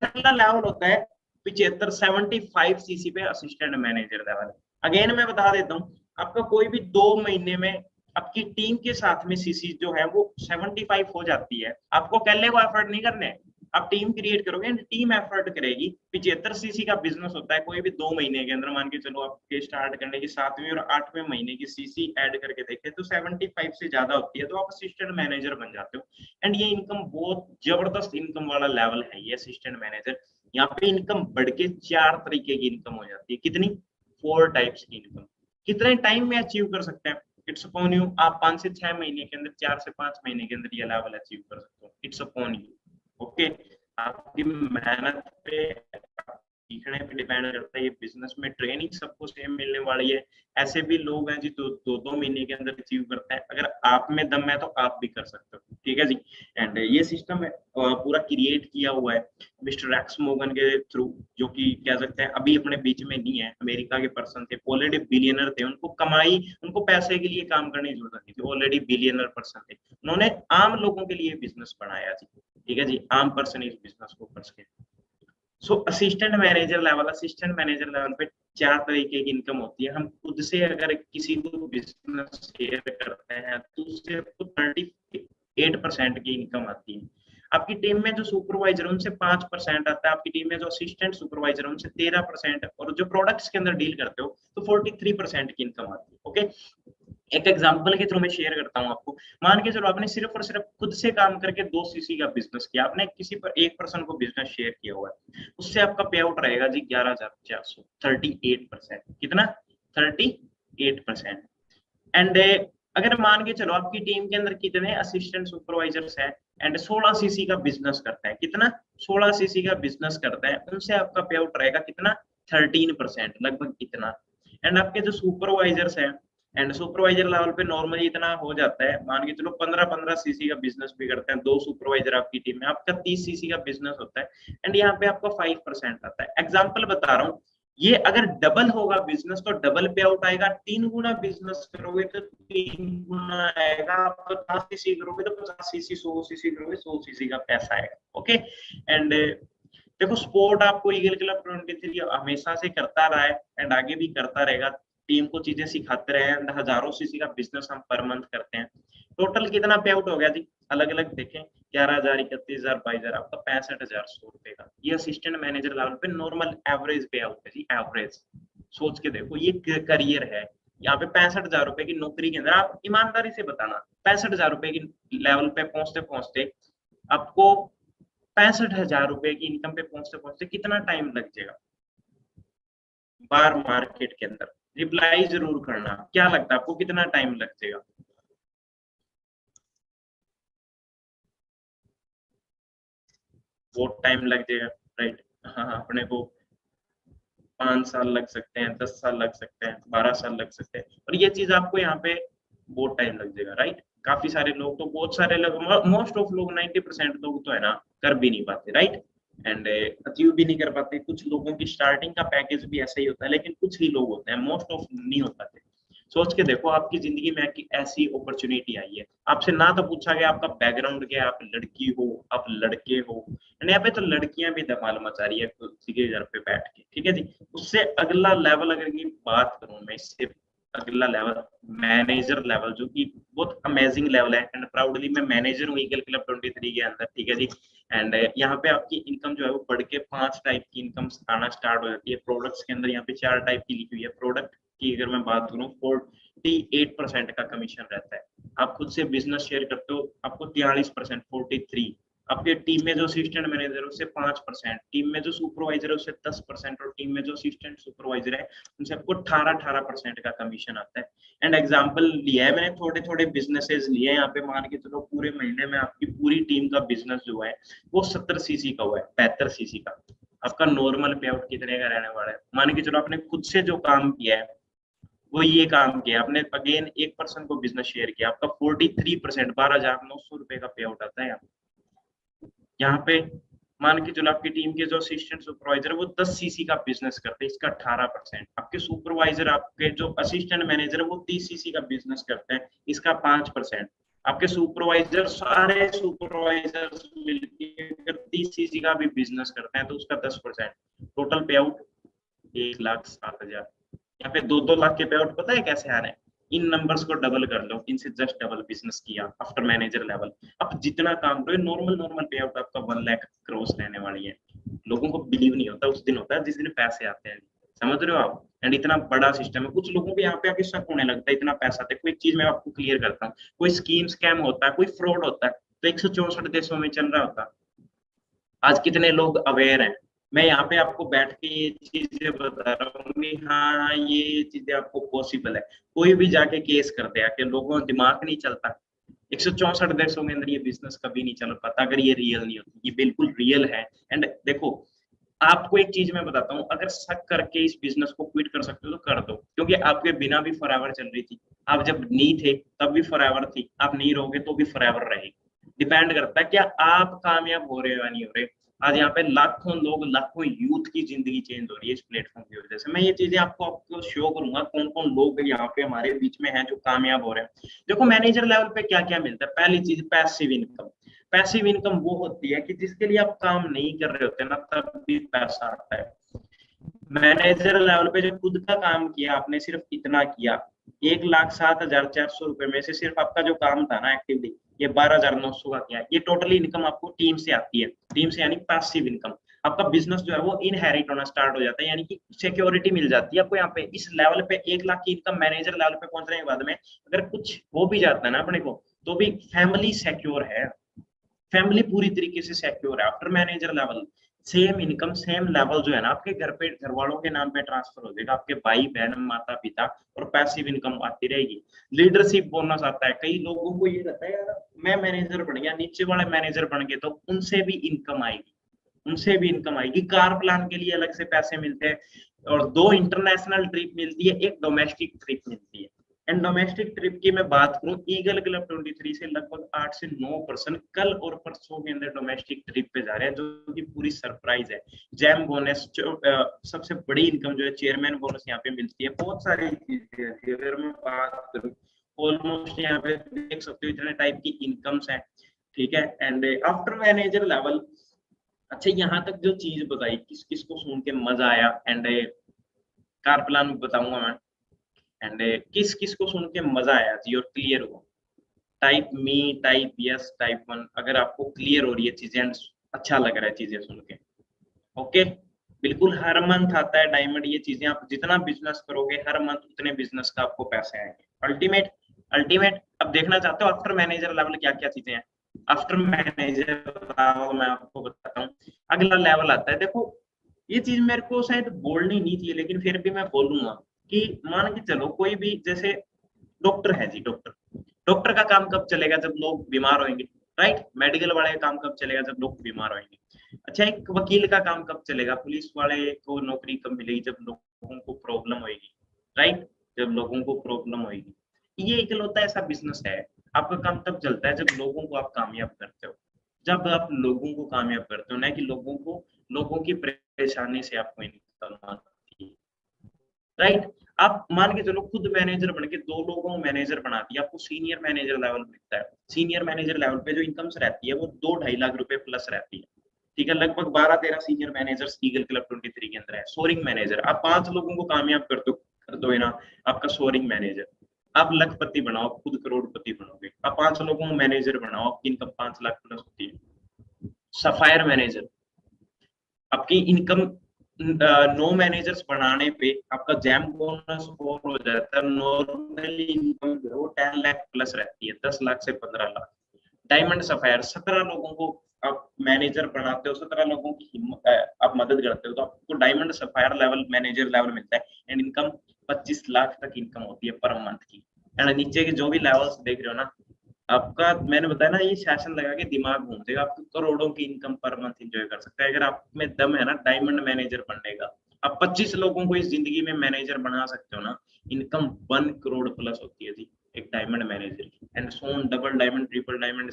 अगला लेवल होता है 75 75 सीसी पे असिस्टेंट मैनेजर लेवल। अगेन मैं बता देता हूँ, आपका कोई भी 2 महीने में आपकी टीम के साथ में सीसी जो है वो 75 हो जाती है। आपको अकेले को एफर्ट नहीं करने, आप टीम क्रिएट करोगे, टीम एफर्ट करेगी। 75 सीसी का बिजनेस होता है, कोई भी 2 महीने के अंदर मान के चलो आपके स्टार्ट करने की 7वें और 8वें महीने की सीसी ऐड करके देखे तो 75 से ज्यादा होती है, तो आप असिस्टेंट मैनेजर बन जाते हो। एंड ये इनकम बहुत जबरदस्त इनकम वाला लेवल है ये असिस्टेंट मैनेजर। यहाँ पे इनकम बढ़ के 4 तरीके की इनकम हो जाती है। कितनी? 4 टाइप्स की इनकम। कितने टाइम में अचीव कर सकते हैं? It's upon you. आप 5 से 6 महीने के अंदर, 4 से 5 महीने के अंदर ये लेवल अचीव कर सकते हो। It's upon you. ओके, आपकी मेहनत पे, सीखने पे डिपेंड करता है। ये बिजनेस में ट्रेनिंग सबको सेम मिलने वाली है। ऐसे भी लोग हैं जी दो महीने के अंदर अचीव करते हैं। अगर आप में दम है तो आप भी कर सकते हो, ठीक है जी। एंड ये सिस्टम पूरा क्रिएट किया हुआ है मिस्टर एक्स मोगन के थ्रू, जो कि कह सकते हैं अभी अपने बीच में नहीं है। अमेरिका के पर्सन थे, ऑलरेडी बिलियनर थे, उनको कमाई, उनको पैसे के लिए काम करने की जरूरत नहीं थी, ऑलरेडी बिलियनर पर्सन थे। उन्होंने आम लोगों के लिए बिजनेस बनाया जी, ठीक है जी। आम पर्सन इस बिजनेस को कर सके। सो असिस्टेंट मैनेजर लेवल पे 4 तरीके की इनकम होती है। हम खुद से अगर किसी को बिजनेस शेयर करते हैं तो उससे आपको 38% की इनकम आती है। आपकी टीम में जो सुपरवाइजर उनसे 5% आता है, आपकी टीम में जो असिस्टेंट सुपरवाइजर उनसे 13%, और जो प्रोडक्ट्स के अंदर डील करते हो तो 43% की इनकम आती है। ओके, एक एग्जांपल के थ्रू मैं शेयर करता हूँ आपको। मान के चलो आपने सिर्फ और सिर्फ खुद से काम करके 2 सीसी का बिजनेस किया, आपने किसी पर एक पर्सन को बिजनेस शेयर किया हुआ है, उससे आपका पे आउट रहेगा जी 11,400, 38%। कितना? 38%। एंड अगर मान के चलो आपकी टीम के अंदर कितने असिस्टेंट सुपरवाइजर्स हैं एंड 16 सीसी का बिजनेस करते हैं, कितना? 16 सीसी का बिजनेस करते हैं, उनसे आपका पे आउट रहेगा कितना? 13%, लगभग इतना। एंड आपके जो सुपरवाइजर्स हैं, एंड सुपरवाइजर लेवल पे नॉर्मली इतना हो जाता है, मान के चलो 15-15 सीसी का बिजनेस भी करते हैं, 2 सुपरवाइजर आपकी टीम में, आपका 30 सीसी का बिजनेस होता है। एंड यहाँ पे आपका 5% आता है। एग्जाम्पल बता रहा हूँ, ये अगर डबल होगा बिजनेस तो डबल पे आउट आएगा, 3 गुना बिजनेस करोगे तो 3 गुना आएगा, आप 50 सीसी करोगे तो 50 सीसी, 100 सीसी करोगे 100 सीसी का पैसा आएगा। ओके, एंड देखो सपोर्ट आपको ईगल क्लब 23 हमेशा से करता रहा है एंड आगे भी करता रहेगा। टीम को चीजें सिखाते रहे हैं, हजारों सीसी का बिजनेस हम पर मंथ करते हैं। टोटल कितना पे आउट हो गया जी? अलग अलग देखें, 11,000, 31,000, 22,000, आपका 65,100 रुपए का। ये असिस्टेंट मैनेजर लेवल पे नॉर्मल एवरेज पे आउट है जी, एवरेज। सोच के देखो, ये करियर है। यहाँ पे 65,000 रुपए की नौकरी के अंदर आप ईमानदारी से बताना, 65,000 रुपए की लेवल पे पहुंचते पहुंचते आपको 65,000 रुपए की इनकम पे पहुंचते पहुंचते कितना टाइम लग जाएगा? बार मार्केट के अंदर रिप्लाई जरूर करना, क्या लगता है आपको कितना टाइम लग जाएगा? बहुत टाइम लग जाएगा, राइट। हाँ, अपने को 5 साल लग सकते हैं, 10 साल लग सकते हैं, 12 साल लग सकते हैं, और ये चीज आपको यहाँ पे बहुत टाइम लग जाएगा, राइट। काफी सारे लोग तो, बहुत सारे लोग, मोस्ट ऑफ लोग 90% लोग तो है ना कर भी नहीं पाते, राइट। एंड अचीव भी नहीं कर पाते। कुछ लोगों की स्टार्टिंग का पैकेज भी ऐसा ही होता है, लेकिन कुछ ही लोग होते हैं, मोस्ट ऑफ नहीं हो पाते। सोच के देखो, आपकी जिंदगी में ऐसी अपॉर्चुनिटी आई है, आपसे ना तो पूछा गया आपका बैकग्राउंड क्या है, आप लड़की हो, आप लड़के हो, यहाँ पे तो लड़कियां भी धमाल मचा रही है किसी के घर पे बैठ के, ठीक है जी। उससे अगला लेवल अगर की बात करूं मैं, इससे अगला लेवल मैनेजर लेवल, जो कि बहुत अमेजिंग लेवल है। एंड प्राउडली मैं मैनेजर हूँ ईगल क्लब 23 के अंदर, ठीक है जी। एंड यहाँ पे आपकी इनकम जो है वो बढ़ के 5 टाइप की इनकम आना स्टार्ट हो जाती है। प्रोडक्ट्स के अंदर यहाँ पे 4 टाइप की लिखी हुई है। प्रोडक्ट की अगर मैं बात करूँ, 48% का कमीशन रहता है। आप खुद से बिजनेस शेयर करते हो, आपको 43%, 43 आपके टीम में जो असिस्टेंट मैनेजर है उससे 5%, टीम में जो सुपरवाइजर है उससे 10% और टीम में जो असिस्टेंट सुपरवाइजर है उनसे आपको 18% का कमीशन आता है। एंड एग्जांपल लिया है मैंने, थोड़े थोड़े बिजनेसेस लिए हैं यहाँ पे, मान के चलो पूरे महीने में आपकी पूरी टीम का बिजनेस जो है वो 70 सीसी का हुआ है, 75 सीसी का। आपका नॉर्मल पे आउट कितने का रहने वाला है? मान के चलो आपने खुद से जो काम किया है वो ये काम किया आपने, अगेन 1% को बिजनेस शेयर किया, आपका 43% 12,900 रुपए का पे आउट आता है यहाँ पे। मान के चलो आपकी टीम के जो असिस्टेंट सुपरवाइजर है वो 10 सीसी का बिजनेस करते हैं, इसका 18%। आपके सुपरवाइजर, आपके जो असिस्टेंट मैनेजर है वो 30 सीसी का बिजनेस करते हैं, इसका 5%। आपके सुपरवाइजर, सारे सुपरवाइजर मिलकर अगर 30 सीसी का भी बिजनेस करते हैं तो उसका 10%। टोटल पे आउट 1,07,000। यहाँ पे 2-2 लाख के पे आउट पता है कैसे आ रहे हैं? इन नंबर्स को डबल कर लो, इनसे जस्ट डबल बिजनेस किया आफ्टर मैनेजर लेवल। अब जितना काम करो, नॉर्मल पे आउट आपका 1 लाख क्रॉस रहने वाली है। लोगों को बिलीव नहीं होता, उस दिन होता है जिस दिन पैसे आते हैं, समझ रहे हो आप? एंड इतना बड़ा सिस्टम है, कुछ लोगों को यहाँ पे आके शक होने लगता है इतना पैसा। देखो एक चीज मैं आपको क्लियर करता हूँ, कोई स्कीम स्कैम होता है, कोई फ्रॉड होता है तो 164 देशों में चल रहा होता है। आज कितने लोग अवेयर हैं? मैं यहाँ पे आपको बैठ के ये चीजें बता रहा हूँ कि हाँ ये चीजें आपको पॉसिबल है। कोई भी जाके केस कर दे आके, लोगों का दिमाग नहीं चलता। 164 देशों के अंदर ये बिजनेस कभी नहीं चल पाता अगर ये रियल नहीं होती। ये बिल्कुल रियल है। एंड देखो आपको एक चीज मैं बताता हूँ, अगर शक करके इस बिजनेस को क्विट कर सकते हो तो कर दो, क्योंकि आपके बिना भी फॉरएवर चल रही थी। आप जब नहीं थे तब भी फॉरएवर थी, आप नहीं रहोगे तो भी फॉरएवर रहेगी। डिपेंड करता है क्या आप कामयाब हो रहे हो या नहीं हो रहे। आज यहाँ पे लाखों लोग, लाखों यूथ की जिंदगी चेंज हो रही है इस प्लेटफॉर्म की वजह से। मैं ये चीजें आपको शो करूंगा कौन कौन लोग यहाँ पे हमारे बीच में हैं जो कामयाब हो रहे हैं। देखो मैनेजर लेवल पे क्या क्या मिलता है। पहली चीज पैसिव इनकम। पैसिव इनकम वो होती है कि जिसके लिए आप काम नहीं कर रहे होते ना तब भी पैसा आता है। मैनेजर लेवल पे जो खुद का काम किया आपने, सिर्फ इतना किया, 1,07,400 रुपए में से सिर्फ आपका जो काम था ना एक्टिवली, ये 12,900 का किया। ये टोटली इनकम आपको टीम से आती है। टीम से यानी पैसिव इनकम। आपका बिजनेस जो है वो इनहेरिट होना स्टार्ट हो जाता है, यानी कि सिक्योरिटी मिल जाती है आपको। यहाँ पे इस लेवल पे 1 लाख की इनकम मैनेजर लेवल पे पहुंचने के बाद में अगर कुछ हो भी जाता है ना अपने को, तो भी फैमिली सिक्योर है। फैमिली पूरी तरीके से सिक्योर है। After manager level same income, same level जो है ना आपके घर पे, घर वालों के नाम पे ट्रांसफर हो जाएगा, आपके भाई बहन, माता पिता, और पैसिव इनकम आती रहेगी। लीडरशिप बोनस आता है। कई लोगों को ये रहता है यार मैं मैनेजर बन गया, नीचे वाले मैनेजर बन गए तो उनसे भी इनकम आएगी, उनसे भी इनकम आएगी। कार प्लान के लिए अलग से पैसे मिलते हैं, और 2 इंटरनेशनल ट्रिप मिलती है, 1 डोमेस्टिक ट्रिप मिलती है। एंड डोमेस्टिक ट्रिप की मैं बात करूं, ईगल क्लब 23 से लगभग 8 से 9% कल और परसों के अंदर डोमेस्टिक ट्रिप पे जा रहे हैं, जो कि पूरी सरप्राइज है। जैम बोनस, सबसे बड़ी इनकम जो है चेयरमैन बोनस यहाँ पे मिलती है। बहुत सारी चीजें, अगर मैं बात करूं ऑलमोस्ट यहाँ पे देख सकते हो इतने टाइप की इनकम्स हैं, ठीक है। एंड आफ्टर मैनेजर लेवल, अच्छा यहाँ तक जो चीज बताई किस किस को सुन के मजा आया, एंड कार प्लान बताऊंगा मैं, एंड किस किस को सुन के मजा आया जी और क्लियर हो। टाइप मी, टाइप यस, टाइप 1 अगर आपको क्लियर हो रही है चीजें एंड अच्छा लग रहा है चीजें सुन के। ओके, बिल्कुल हर मंथ आता है डायमंड। ये चीजें आप जितना बिजनेस करोगे हर मंथ उतने बिजनेस का आपको पैसे आएंगे। Ultimate ultimate. अब देखना चाहते हो आफ्टर मैनेजर लेवल क्या क्या चीजें हैं। आफ्टर मैनेजर लेवल मैं आपको बताता हूँ, अगला लेवल आता है। देखो ये चीज मेरे को शायद बोलनी नहीं थी लेकिन फिर भी मैं बोलूंगा कि मान के चलो कोई भी, जैसे डॉक्टर है जी, डॉक्टर डॉक्टर का काम कब चलेगा? जब लोग बीमार होंगे, राइट। मेडिकल वाले का काम कब चलेगा? जब लोग बीमार होंगे। अच्छा, एक वकील का काम कब चलेगा? पुलिस वाले को नौकरी कब मिलेगी? जब लोगों को प्रॉब्लम होगी, राइट, जब लोगों को प्रॉब्लम होगी। ये इकलौता ऐसा बिजनेस है, आपका काम तब चलता है जब लोगों को आप कामयाब करते हो। जब आप लोगों को कामयाब करते हो, ना कि लोगों की परेशानी से आपको इनकम आती है, राइट। आप मान के चलो खुद मैनेजर बन के 2 लोगों को मैनेजर बना दिया, आपको सीनियर मैनेजर लेवल मिलता है। सीनियर मैनेजर लेवल पे जो इनकम्स रहती है वो 2-2.5 लाख रुपए प्लस रहती है, ठीक है। लगभग 12-13 सीनियर मैनेजर्स ईगल क्लब 23 के अंदर है। सोरिंग मैनेजर, आप 5 लोगों को कामयाब कर दो ना, आपका सोरिंग मैनेजर। आप लखपति बनाओ, खुद करोड़पति बनोगे। आप 5 लोगों को मैनेजर बनाओ, आपकी इनकम 5 लाख प्लस होती है। सफायर मैनेजर, आपकी इनकम 9 मैनेजर्स बढ़ाने पे आपका जैम बोनस और हो जाता है। नॉर्मली इनकम जो 10 लाख प्लस रहती है, 10 लाख से 15 लाख। डायमंड सफायर 17 लोगों को आप मैनेजर बनाते हो, 17 लोगों की आप मदद करते हो, तो आपको diamond sapphire level manager level मिलता है एंड इनकम 25 लाख तक इनकम होती है पर मंथ की। एंड नीचे के जो भी लेवल्स देख रहे हो ना, आपका मैंने बताया ना, ये सेशन लगा के दिमाग घूम जाएगा, आपको करोड़ों की इनकम पर मंथ एंजॉय कर सकते हैं अगर आप में दम है ना डायमंड मैनेजर बनने का। आप 25 लोगों को इस जिंदगी में मैनेजर बना सकते हो ना, इनकम 1 करोड़ प्लस होती है जी एक डायमंड मैनेजर की। एंड सोन double diamond, triple diamond,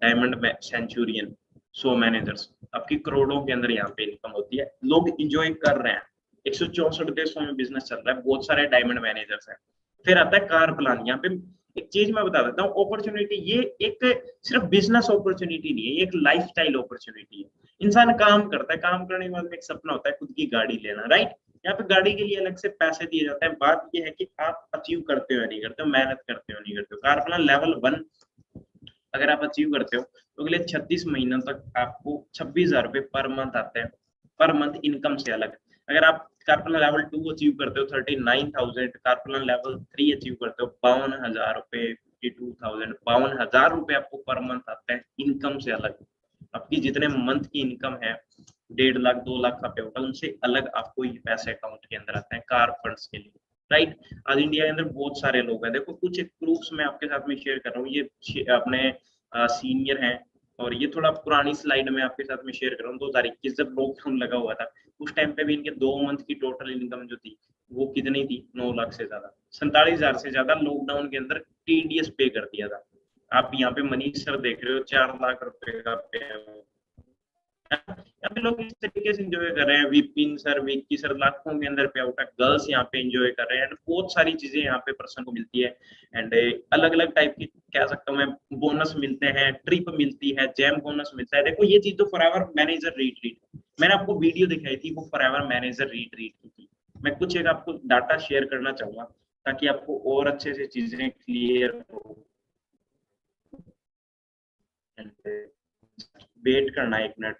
diamond centurion, so managers, आपकी करोड़ों के अंदर यहाँ पे इनकम होती है, लोग इंजॉय कर रहे हैं। 164 देशों में बिजनेस चल रहा है, बहुत सारे डायमंड मैनेजर्स हैं। फिर आता है कार प्लान। यहाँ पे एक चीज मैं बता देता हूँ, अपॉर्चुनिटी ये एक सिर्फ बिजनेस अपॉर्चुनिटी नहीं है, ये एक लाइफस्टाइल अपॉर्चुनिटी है। इंसान काम करता है, काम करने के बाद में एक सपना होता है खुद की गाड़ी लेना, राइट। यहाँ पे गाड़ी के लिए अलग से पैसे दिए जाते हैं। बात ये है कि आप अचीव करते हो या नहीं करते हो, मेहनत करते हो नहीं करते हो। कार प्लान लेवल 1 अगर आप अचीव करते हो तो अगले 36 महीनों तक आपको 26,000 रुपए पर मंथ आते हैं, पर मंथ इनकम से अलग। अगर आप कारप्लान लेवल 2 अचीव करते हो 39,000, कारप्लान लेवल 3 अचीव करते हो 52,000 रुपए, 52,000, 52,000 रुपए आपको पर मंथ आते हैं इनकम से अलग। आपकी जितने मंथ की इनकम है 1.5 लाख 2 लाख का पे होता है, उनसे अलग आपको ये पैसे अकाउंट के अंदर आते हैं कार फंड्स के लिए, राइट। आज इंडिया के अंदर बहुत सारे लोग हैं, देखो कुछ एक प्रूफ्स मैं आपके साथ में शेयर कर रहा हूँ, ये अपने सीनियर हैं और ये थोड़ा पुरानी स्लाइड में आपके साथ में शेयर कर रहा हूँ। 2021 जब लॉकडाउन लगा हुआ था उस टाइम पे भी इनके 2 मंथ की टोटल इनकम जो थी वो कितनी थी, 9 लाख से ज्यादा, 47,000 से ज्यादा लॉकडाउन के अंदर टीडीएस पे कर दिया था। आप यहाँ पे मनीष सर देख रहे हो 4 लाख रुपए का पे, यहाँ पे लोग इस तरीके से एंजॉय कर रहे हैं। विपिन सर, विक्की सर लाखों के अंदर पे आउट है, गर्ल्स यहाँ पे एंजॉय कर रहे हैं, बहुत सारी चीजें यहाँ पे पर्सन को मिलती है। एंड अलग अलग टाइप की कह सकता हूँ मैं, बोनस मिलते हैं, ट्रिप मिलती है, जैम बोनस मिलता है। देखो ये चीज तो फॉरएवर मैनेजर रिट्रीट, मैंने आपको वीडियो दिखाई थी वो फॉरएवर मैनेजर रिट्रीट की थी। मैं कुछ एक आपको डाटा शेयर करना चाहूंगा ताकि आपको और अच्छे से चीजें क्लियर हो। वेट करना 1 मिनट,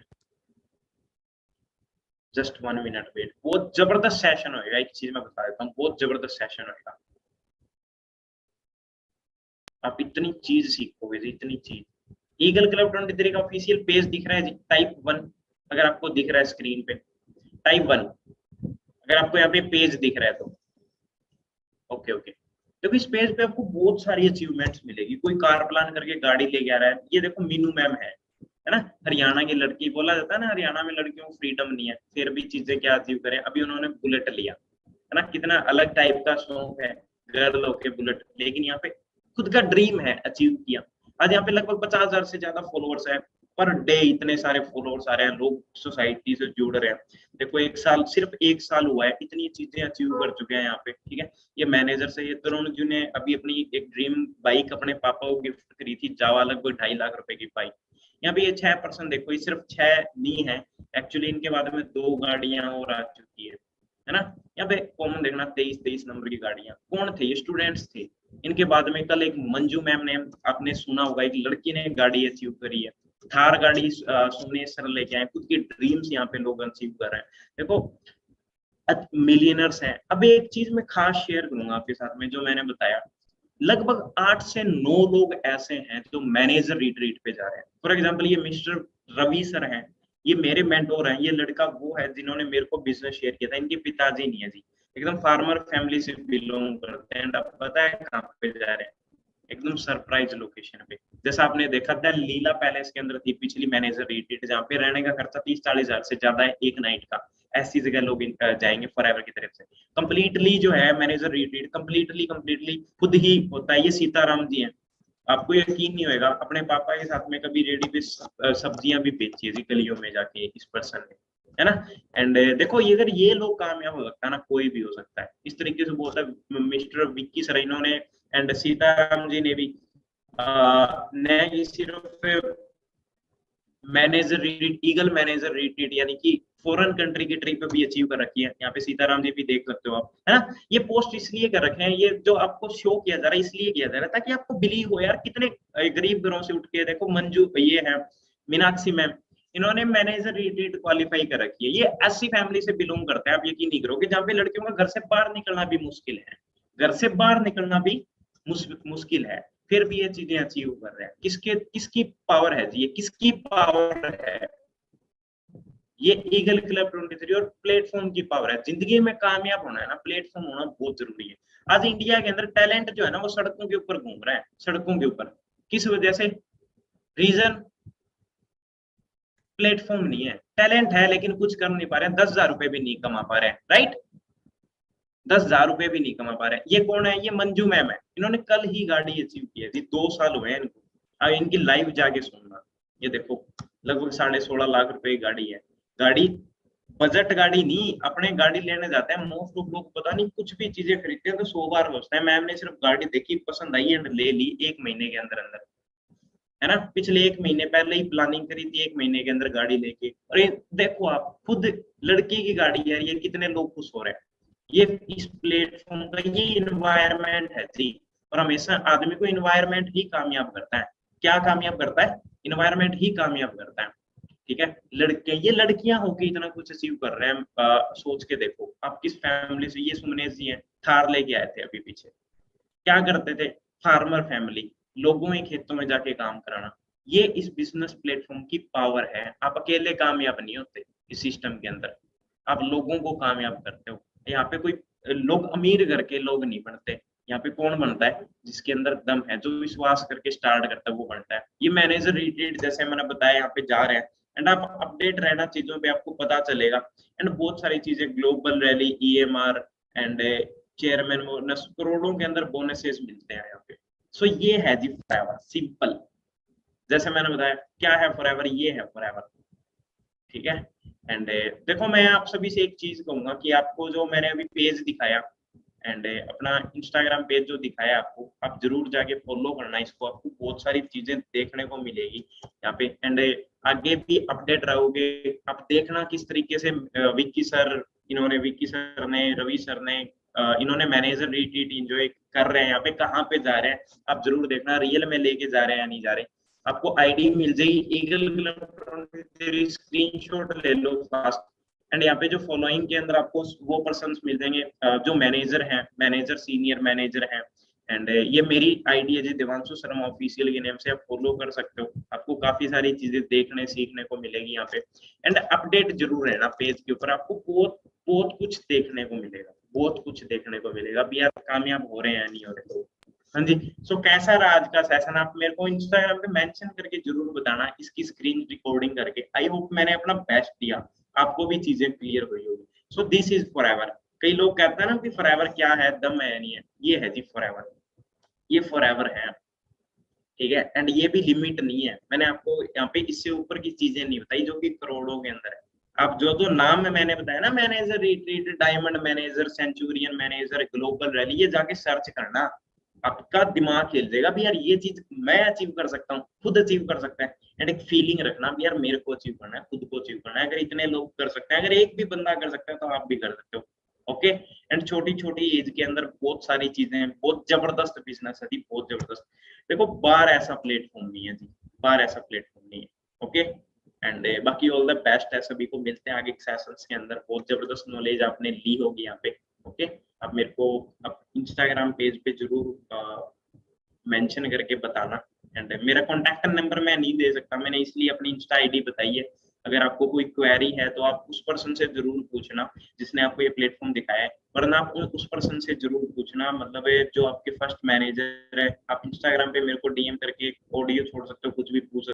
जस्ट 1 मिनट वेट। बहुत जबरदस्त सेशन होएगा, एक चीज मैं बता देता हूँ, बहुत जबरदस्त सेशन होएगा। आप इतनी चीज सीखोगे जी, इतनी चीज। ईगल क्लब 23 का ऑफिशियल पेज दिख रहा है जी, टाइप 1 अगर आपको दिख रहा है स्क्रीन पे, टाइप 1 अगर आपको यहाँ पे पेज दिख रहा है तो ओके ओके। देखो इस पेज पे आपको बहुत सारी अचीवमेंट्स मिलेगी। कोई कार प्लान करके गाड़ी लेके आ रहा है, ये देखो मीनू मैम है ना, हरियाणा की लड़की, बोला जाता है ना हरियाणा में लड़कियों को फ्रीडम नहीं है, फिर भी चीजें क्या अचीव करें। अभी उन्होंने बुलेट लिया है ना, कितना अलग टाइप का शौक है, गर्ल होके बुलेट, लेकिन यहाँ पे खुद का ड्रीम है, अचीव किया। आज यहाँ पे लगभग 50,000 से ज्यादा फॉलोअर्स है पर डे, इतने सारे फॉलोअर्स आ रहे हैं, लोग सोसाइटी से जुड़ रहे हैं। देखो 1 साल, सिर्फ 1 साल हुआ है, इतनी चीजें अचीव कर चुके हैं यहाँ पे, ठीक है। ये मैनेजर से, ये तरुण जी ने अभी अपनी एक ड्रीम बाइक अपने पापा को गिफ्ट करी थी, जावा, लगभग 2.5 लाख रुपए की बाइक। यहाँ पे ये 6% देखो, ये सिर्फ 6 नहीं है एक्चुअली, इनके बाद में 2 गाड़ियां और आ चुकी है ना। यहाँ पे कॉमन देखना 23 नंबर की गाड़ियां, कौन थे ये, स्टूडेंट्स थे। इनके बाद में कल एक मंजू मैम ने, आपने सुना होगा, एक लड़की ने गाड़ी अचीव करी है, थार गाड़ी सोने सर लेके आए, खुद की ड्रीम्स यहाँ पे लोग अचीव कर रहे हैं। देखो मिलियनर्स हैं। अब एक चीज मैं खास शेयर करूंगा आपके साथ में, जो मैंने बताया, लगभग 8 से 9 लोग ऐसे हैं जो मैनेजर रिट्रीट पे जा रहे हैं। फॉर एग्जांपल ये मिस्टर रवि सर हैं, ये मेरे मेंटोर हैं। ये लड़का वो है जिन्होंने मेरे को बिजनेस शेयर किया था। इनके पिताजी नहीं है जी, एकदम फार्मर फैमिली से बिलोंग करते हैं। अब पता है कहाँ पे जा रहे हैं, एकदम सरप्राइज लोकेशन पे। जैसा आपने देखा था लीला पैलेस के अंदर थी पिछली मैनेजर रिट्रीट, जहाँ पे रहने का खर्चा 30-40 हजार से ज्यादा है एक नाइट का। ऐसी जगह लोग जाएंगे फॉरएवर की तरफ से। कंप्लीटली जो है मैनेजर रिट्रीट कंप्लीटली खुद ही होता है। ये सीताराम जी हैं, आपको यकीन नहीं होगा, अपने पापा के साथ में कभी रेडी पे सब्जियां भी बेची है जी गलियों में जाके इस पर्सन ने, है ना। एंड देखो ये, अगर ये लोग कामयाब हो सकता है ना, कोई भी हो सकता है। इस तरीके से बोलता है मिस्टर विक्की सर, इन्होंने एंड सीताराम जी ने भी ने सिर्फ manager retreat, eagle manager retreat यानी कि फॉरेन कंट्री की ट्रिप भी अचीव कर रखी है। यहाँ पे सीताराम जी भी देख सकते हो आप, है ना। ये पोस्ट इसलिए कर रखे हैं, ये जो आपको शो किया जा रहा है इसलिए किया जा रहा है ताकि आपको बिलीव हो यार, कितने गरीब घरों से उठ के, देखो मंजू ये है, मीनाक्षी मैम, इन्होंने मैनेजर रिट्रीट क्वालिफाई कर रखी है। ये ऐसी फैमिली से बिलोंग करते हैं, आप यकीन नहीं करोगे, जहाँ पे लड़कियों का घर से बाहर निकलना भी मुश्किल है, घर से बाहर निकलना भी मुश्किल है। फिर भी ये चीजें अचीव कर रहे हैं। किसकी पावर है जी, ये किसकी पावर है? ये ईगल क्लब 23 और प्लेटफॉर्म की पावर है। जिंदगी में कामयाब होना है ना, प्लेटफॉर्म होना बहुत जरूरी है। आज इंडिया के अंदर टैलेंट जो है ना वो सड़कों के ऊपर घूम रहा है, सड़कों के ऊपर। किस वजह से? रीजन प्लेटफॉर्म नहीं है। टैलेंट है लेकिन कुछ कर नहीं पा रहे हैं, 10,000 रुपए भी नहीं कमा पा रहे हैं, राइट? 10,000 रुपए भी नहीं कमा पा रहे हैं। ये कौन है? ये मंजू मैम है। इन्होंने कल ही गाड़ी अचीव की है जी, 2 साल हुए हैं इनको। अब इनकी लाइव जाके सुनना। ये देखो लगभग 16.5 लाख रुपए की गाड़ी है। गाड़ी बजट गाड़ी नहीं, अपने गाड़ी लेने जाते हैं मोस्ट ऑफ लोग, पता नहीं कुछ भी चीजें खरीदते हैं तो 100 बार सोचते हैं। मैम ने सिर्फ गाड़ी देखी, पसंद आई एंड ले ली 1 महीने के अंदर अंदर, है ना? पिछले 1 महीने पहले ही प्लानिंग करी थी, 1 महीने के अंदर गाड़ी लेके। और ये देखो आप खुद, लड़की की गाड़ी है ये, कितने लोग खुश हो रहे हैं। ये इस प्लेटफॉर्म का ये इन्वायरमेंट है जी। और हमेशा आदमी को इन्वायरमेंट ही कामयाब करता है। क्या कामयाब करता है? इन्वायरमेंट ही कामयाब करता है। ठीक है, ये लड़कियां होके इतना कुछ अचीव कर रहे हैं। सोच के देखो आप किस फैमिली से, ये सुमनेश जी हैं, थार लेके आए थे अभी पीछे। क्या करते थे? फार्मर फैमिली, लोगों के खेतों में जाके काम कराना। ये इस बिजनेस प्लेटफॉर्म की पावर है। आप अकेले कामयाब नहीं होते इस सिस्टम के अंदर, आप लोगों को कामयाब करते हो। यहाँ पे कोई लोग अमीर घर के लोग नहीं बनते। यहाँ पे कौन बनता है? जिसके अंदर दम है, जो विश्वास करके स्टार्ट करता है वो बनता है। ये मैनेजर रिट्रीट जैसे मैंने बताया, यहाँ पे जा रहे हैं एंड आप अपडेट रहना चीजों पे, आपको पता चलेगा। एंड बहुत सारी चीजें, global rally, EMR and chairman bonus, करोड़ों के अंदर बोनसेस मिलते हैं यहाँ पे। सो ये है जी फॉरएवर, सिंपल। जैसे मैंने बताया क्या है फॉरएवर, ये है फॉरएवर। ठीक है। एंड देखो मैं आप सभी से एक चीज कहूंगा कि आपको जो मैंने अभी पेज दिखाया एंड अपना इंस्टाग्राम पेज जो दिखाया आपको, आप जरूर जाके फॉलो करना इसको। आपको बहुत सारी चीजें देखने को मिलेगी यहाँ पे। एंड आगे भी अपडेट रहोगे। आप देखना किस तरीके से विक्की सर, विक्की सर ने, रवि सर ने, इन्होंने मैनेजर रिट्रीट एंजॉय कर रहे हैं यहाँ पे, कहाँ पे जा रहे हैं आप जरूर देखना। रियल में लेके जा रहे हैं या नहीं जा रहे। आपको आईडी मिल जाएगी ईगल क्लब, स्क्रीनशॉट ले लो फास्ट। एंड यहाँ पे जो फॉलोइंग के अंदर आपको वो पर्सन मिल जाएंगे जो मैनेजर हैं, मैनेजर, सीनियर मैनेजर हैं। एंड ये मेरी आईडी है जी, देवांशु शर्मा ऑफिशियल के नेम से आप फॉलो कर सकते हो। आपको काफी सारी चीजें देखने सीखने को मिलेगी यहाँ पे। एंड अपडेट जरूर रहना पेज के ऊपर, आपको बहुत बहुत कुछ देखने को मिलेगा, बहुत कुछ देखने को मिलेगा। अभी आप कामयाब हो रहे हैं नहीं हो रहे। हाँ जी। सो कैसा रहा आज का सेशन? आप मेरे को इंस्टाग्राम पे मेंशन करके जरूर बताना, इसकी स्क्रीन रिकॉर्डिंग करके। आई होप मैंने अपना बेस्ट दिया, आपको भी चीजें क्लियर हुई होगी। So this is forever. कई लोग कहते हैं ना कि फॉरएवर क्या है, दम है नहीं है। ये है जी फॉरएवर, ये फॉरएवर है। ठीक है। एंड ये भी लिमिट नहीं है। मैंने आपको यहाँ पे इससे ऊपर की चीजें नहीं बताई जो कि करोड़ों के अंदर है। आप जो नाम मैंने बताया ना, manager retreat, diamond manager, Centurion manager, global rally, ये जाके सर्च करना। आपका दिमाग खेल जाएगा भी यार ये चीज मैं अचीव कर सकता हूँ, खुद अचीव कर सकता है। एंड एक फीलिंग रखना भी यार मेरे को अचीव करना है, खुद को अचीव करना है। अगर इतने लोग कर सकते हैं, अगर एक भी बंदा कर सकता है तो आप भी कर सकते हो। ओके। एंड छोटी छोटी एज के अंदर बहुत सारी चीजें, बहुत जबरदस्त बिजनेस है जी, बहुत जबरदस्त। देखो बार ऐसा प्लेटफॉर्म नहीं है जी, बार ऐसा प्लेटफॉर्म नहीं है। ओके। एंड बाकी ऑल द बेस्ट है सभी को। मिलते हैं आगे सेशंस के अंदर। बहुत जबरदस्त नॉलेज आपने ली होगी यहाँ पे। ओके। आप मेरे को आप इंस्टाग्राम पेज पे जरूर मेंशन करके बताना। एंड मेरा कॉन्टैक्ट नंबर मैं नहीं दे सकता, मैंने इसलिए अपनी इंस्टा आईडी बताई है। अगर आपको कोई क्वेरी है तो आप उस पर्सन से जरूर पूछना जिसने आपको ये प्लेटफॉर्म दिखाया है, वरना आप उस पर्सन से जरूर पूछना। मतलब जो आपके फर्स्ट मैनेजर है, आप इंस्टाग्राम पे मेरे को डीएम करके ऑडियो छोड़ सकते हो, कुछ भी पूछ सकते हो।